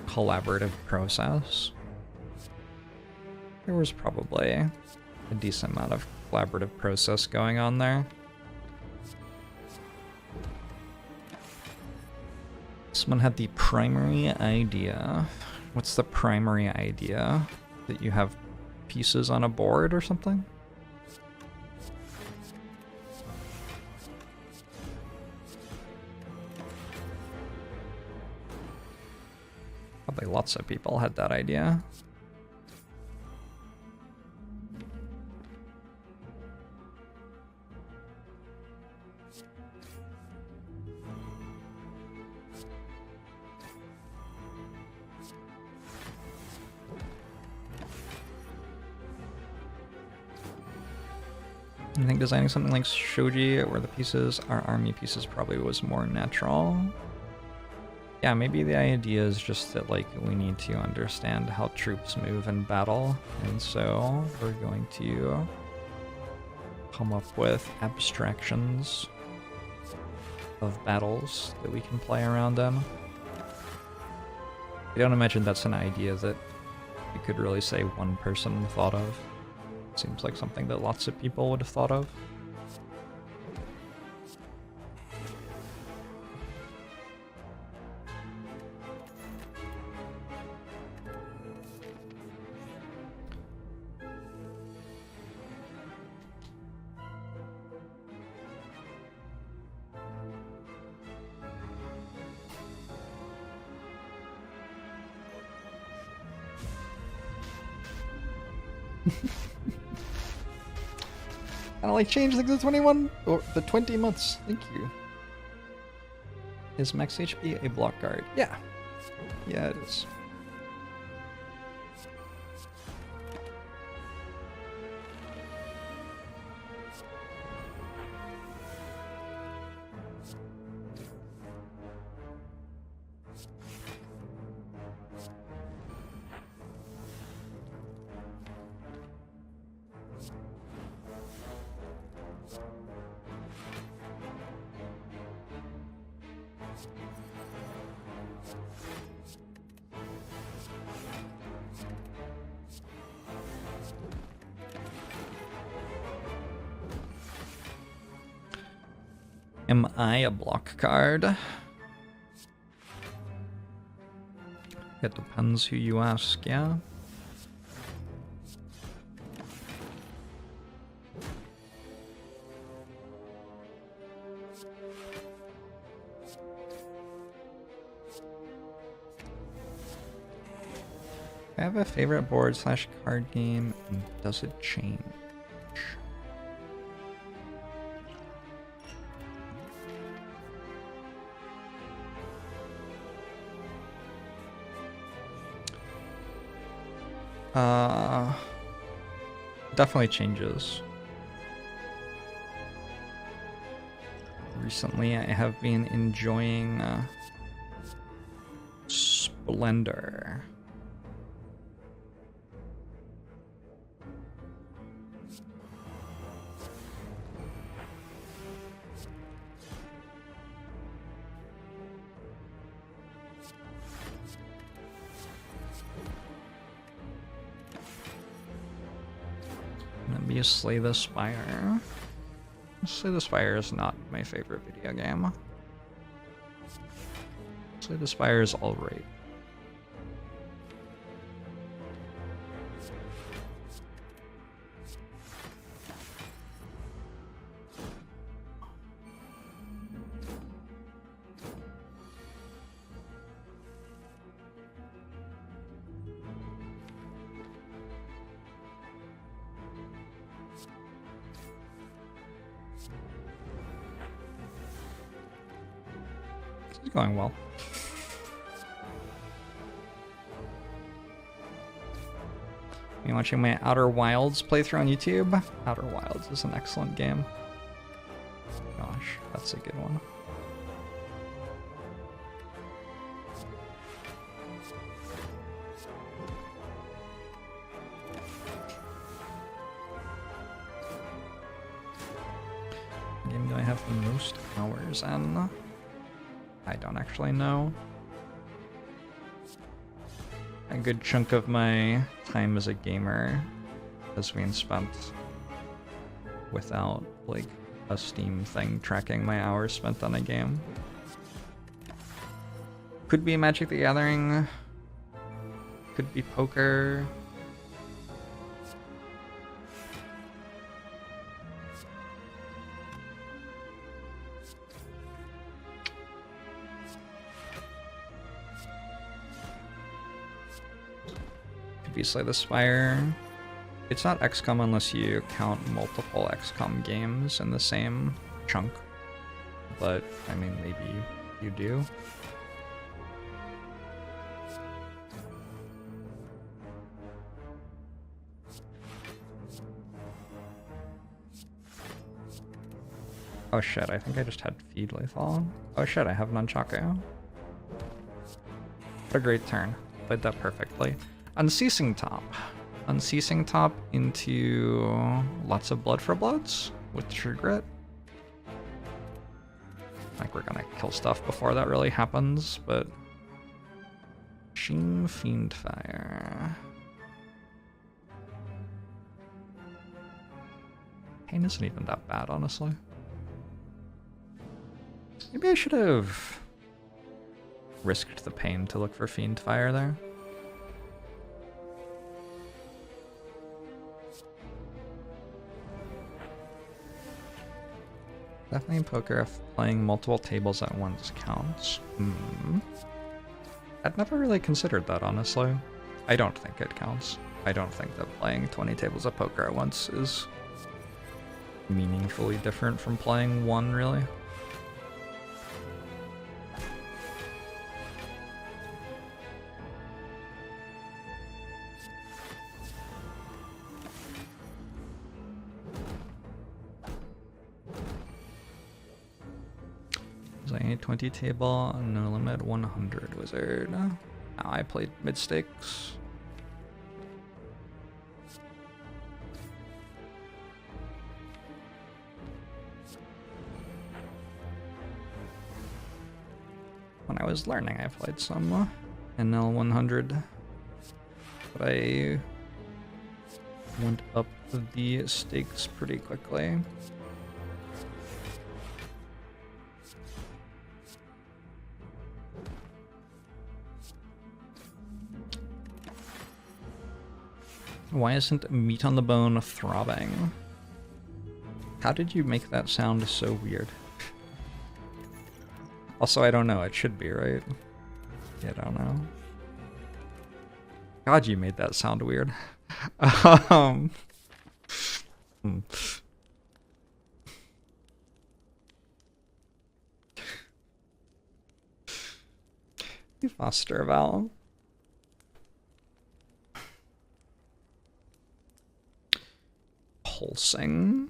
collaborative process? There was probably a decent amount of collaborative process going on there. Someone had the primary idea. What's the primary idea? That you have pieces on a board or something? Probably lots of people had that idea. I think designing something like shogi, where the pieces are army pieces, probably was more natural. Yeah, maybe the idea is just that like we need to understand how troops move in battle, and so we're going to come up with abstractions of battles that we can play around in. I don't imagine that's an idea that you could really say one person thought of. Seems like something that lots of people would have thought of. And I'll like change like the 21 or the 20 months. Thank you. Is max HP a block guard? Yeah. Yeah, it is. Am I a block card? It depends who you ask, yeah? I have a favorite board / card game, and does it change? Definitely changes. Recently, I have been enjoying Splendor. Slay the Spire. Slay the Spire is not my favorite video game. Slay the Spire is alright. It's going well. You watching my Outer Wilds playthrough on YouTube? Outer Wilds is an excellent game. Gosh, that's a good one. What game do I have the most hours in? I don't actually know. A good chunk of my time as a gamer has been spent without, like, a Steam thing tracking my hours spent on a game. Could be Magic the Gathering. Could be poker. Could be Slay the Spire. It's not XCOM unless you count multiple XCOM games in the same chunk. But, I mean, maybe you do. Oh shit, I think I just had Feed Lethal. Oh shit, I have Nunchaku. What a great turn. Played that perfectly. Unceasing Top. Unceasing Top into lots of Blood for Bloods with True Grit. Like, we're gonna kill stuff before that really happens, but... Sheen Fiendfire. Pain isn't even that bad, honestly. Maybe I should have risked the pain to look for Fiendfire there. Definitely in poker if playing multiple tables at once counts. I'd never really considered that, honestly. I don't think it counts. I don't think that playing 20 tables of poker at once is meaningfully different from playing one, really. A 20 table, no limit, 100 wizard. Now I played mid stakes. When I was learning, I played some NL 100, but I went up the stakes pretty quickly. Why isn't meat on the bone throbbing? How did you make that sound so weird? Also, I don't know. It should be, right? Yeah, I don't know. God, you made that sound weird. Foster Val. Pulsing.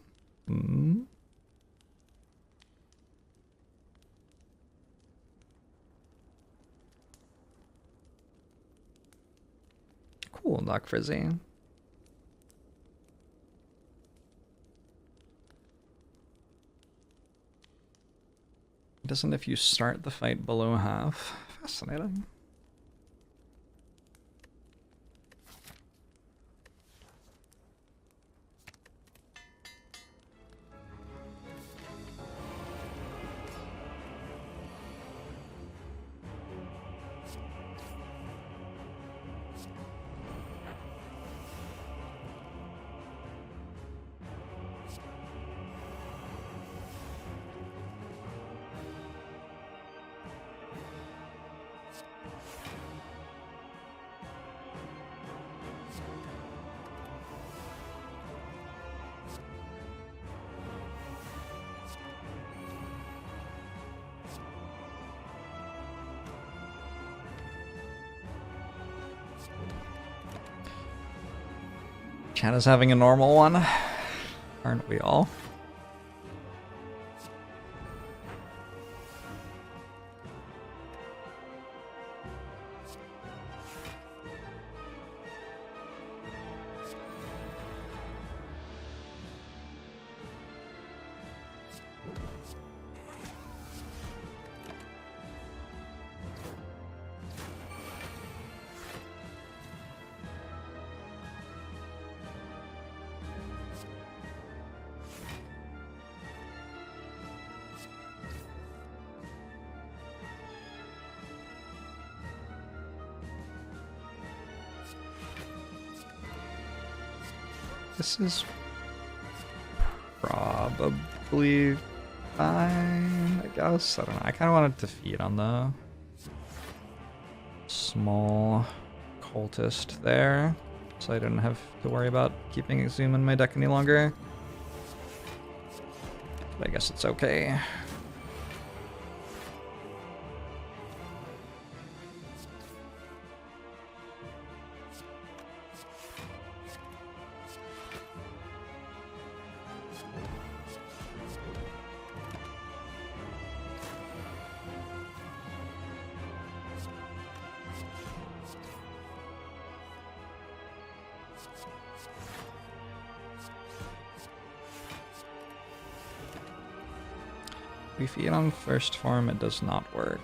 Cool, Doc Frizzy. Doesn't if you start the fight below half. Fascinating. Chat is having a normal one. Aren't we all? This is probably fine, I guess. I don't know. I kind of wanted to feed on the small cultist there, so I didn't have to worry about keeping a zoom in my deck any longer. But I guess it's okay. We feed on first form, it does not work.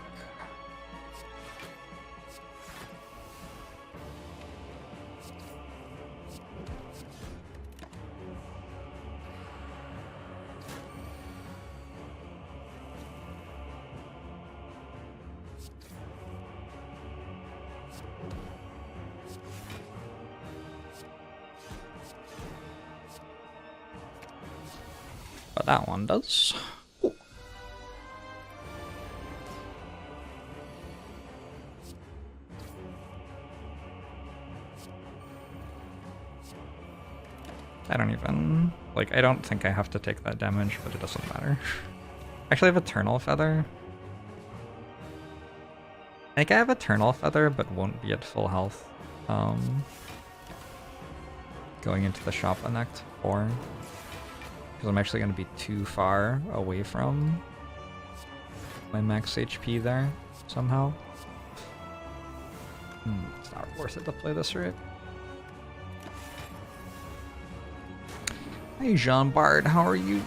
But that one does. I don't even, like, I don't think I have to take that damage, but it doesn't matter. Actually, I have Eternal Feather. I think I have Eternal Feather, but won't be at full health. Going into the shop on Act 4. Because I'm actually going to be too far away from my max HP there, somehow. It's not worth it to play this route. Hey Jean Bard, how are you?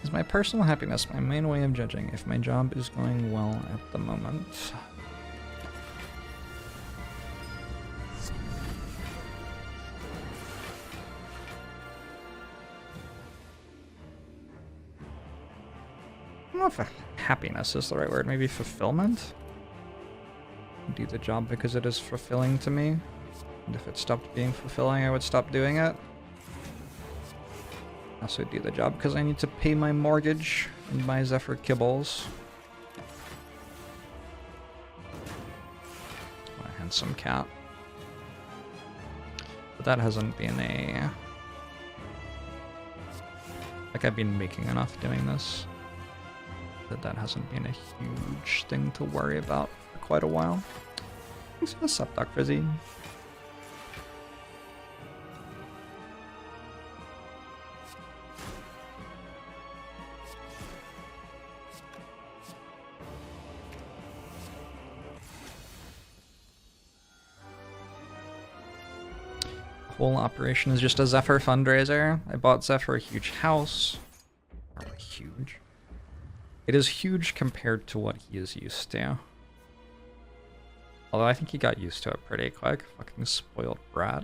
Is my personal happiness my main way of judging if my job is going well at the moment? I don't know if happiness is the right word, maybe fulfillment? Do the job because it is fulfilling to me, and if it stopped being fulfilling, I would stop doing it. I also do the job because I need to pay my mortgage and buy Zephyr kibbles. What a handsome cat. But that hasn't been a... Like, I've been making enough doing this. That hasn't been a huge thing to worry about for quite a while. Thanks for the sub, Doc Frizzy. Whole operation is just a Zephyr fundraiser. I bought Zephyr a huge house. Not really huge. It is huge compared to what he is used to. Although I think he got used to it pretty quick. Fucking spoiled brat.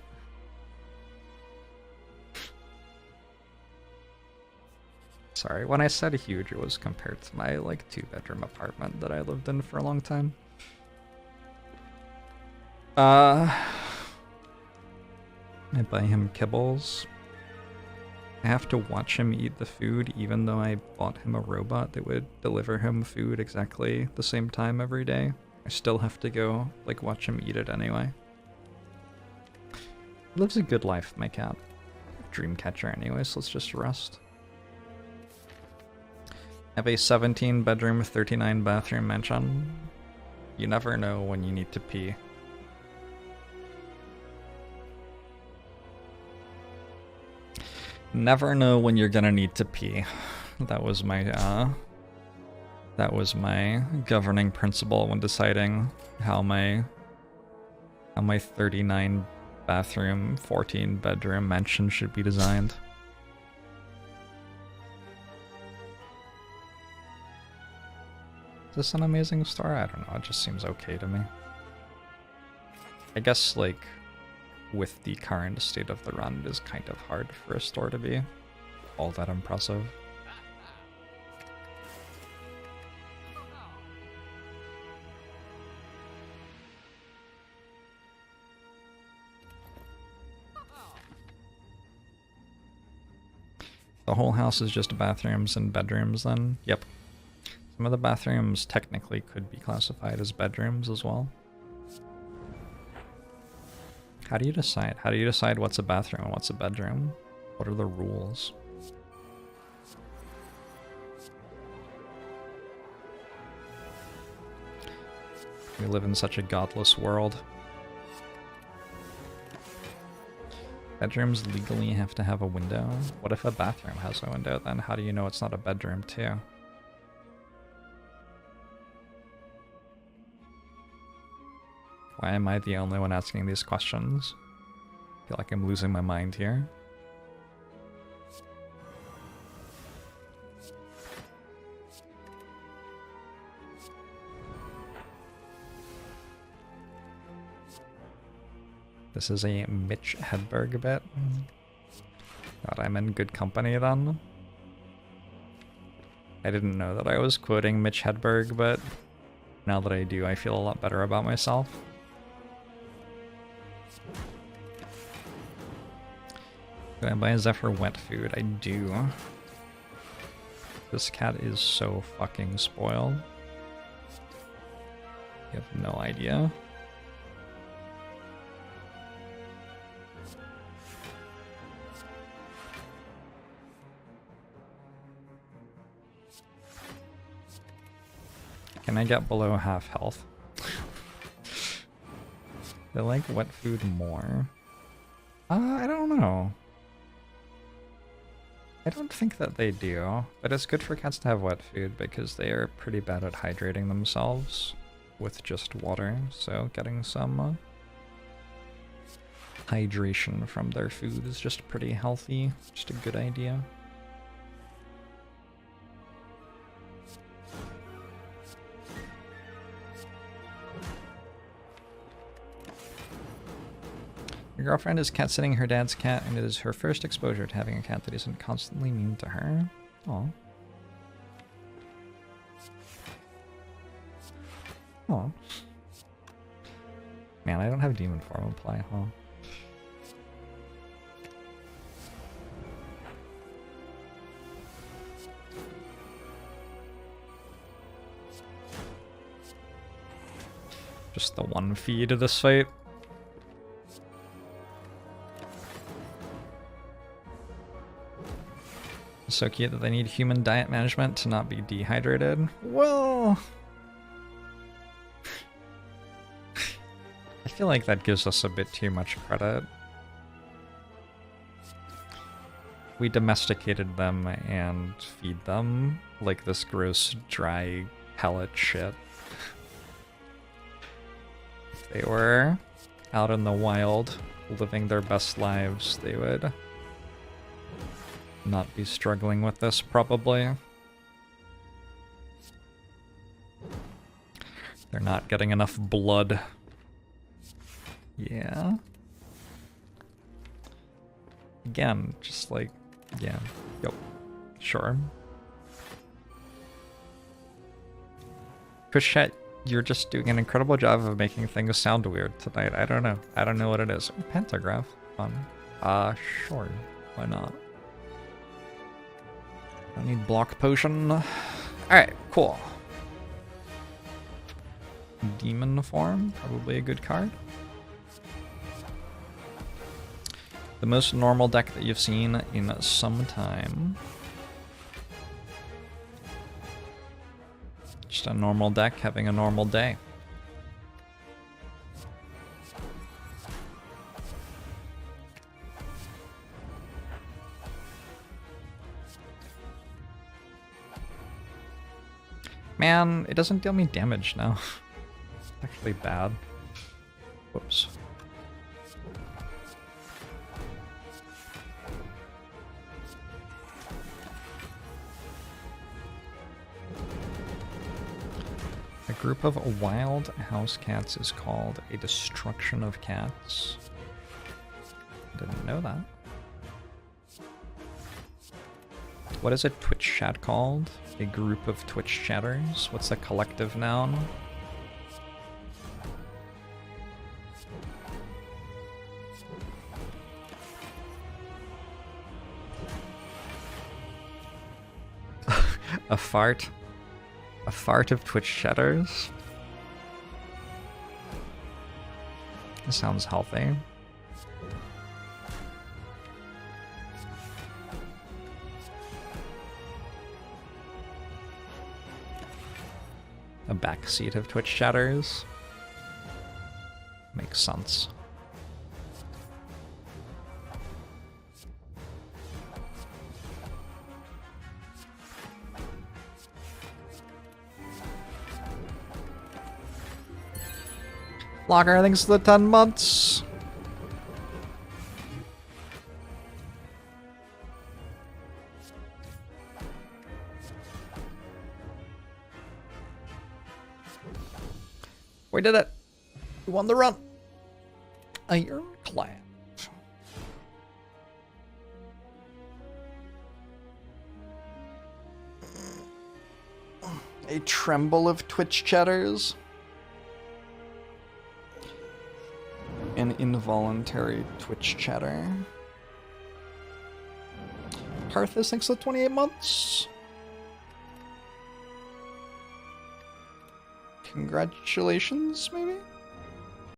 Sorry, when I said huge, it was compared to my like 2-bedroom apartment that I lived in for a long time. I buy him kibbles. I have to watch him eat the food, even though I bought him a robot that would deliver him food exactly the same time every day. I still have to go, like, watch him eat it anyway. He lives a good life, my cat. Dreamcatcher anyway, so let's just rest. I have a 17-bedroom, 39-bathroom mansion. You never know when you need to pee. Never know when you're gonna need to pee. That was my governing principle when deciding how my 39 bathroom, 14 bedroom mansion should be designed. Is this an amazing store? I don't know, it just seems okay to me. I guess, like, with the current state of the run, it is kind of hard for a store to be all that impressive. The whole house is just bathrooms and bedrooms then? Yep. Some of the bathrooms technically could be classified as bedrooms as well. How do you decide? How do you decide what's a bathroom and what's a bedroom? What are the rules? We live in such a godless world. Bedrooms legally have to have a window. What if a bathroom has a window then? How do you know it's not a bedroom too? Why am I the only one asking these questions? I feel like I'm losing my mind here. This is a Mitch Hedberg bit. God, I'm in good company then. I didn't know that I was quoting Mitch Hedberg, but now that I do, I feel a lot better about myself. Did I buy a Zephyr wet food? I do. This cat is so fucking spoiled. You have no idea. Can I get below half health? They like wet food more. I don't know. I don't think that they do, but it's good for cats to have wet food because they are pretty bad at hydrating themselves with just water, so getting some hydration from their food is just pretty healthy, just a good idea. Your girlfriend is cat sitting her dad's cat, and it is her first exposure to having a cat that isn't constantly mean to her. Aw. Aw. Man, I don't have demon form apply, huh? Just the one feed of this fight. So cute that they need human diet management to not be dehydrated. Well, I feel like that gives us a bit too much credit. We domesticated them and feed them like this gross, dry pellet shit. If they were out in the wild, living their best lives, they would not be struggling with this, probably. They're not getting enough blood. Yeah. Again, just like, yeah. Yep. Sure. Twitch chat, you're just doing an incredible job of making things sound weird tonight. I don't know. I don't know what it is. Pantograph. Fun. Sure. Why not? I need block potion. Alright, cool. Demon form, probably a good card. The most normal deck that you've seen in some time. Just a normal deck having a normal day. Man, it doesn't deal me damage now. It's actually bad. Whoops. A group of wild house cats is called a destruction of cats. Didn't know that. What is a Twitch chat called? A group of Twitch chatters? What's the collective noun? A fart? A fart of Twitch chatters? That sounds healthy. A backseat of Twitch chatters. Makes sense. Locker, thanks for the 10 months. We did it. We won the run. Ironclad. A tremble of Twitch chatters. An involuntary Twitch chatter. Parthas, thanks for the 28 months. Congratulations, maybe?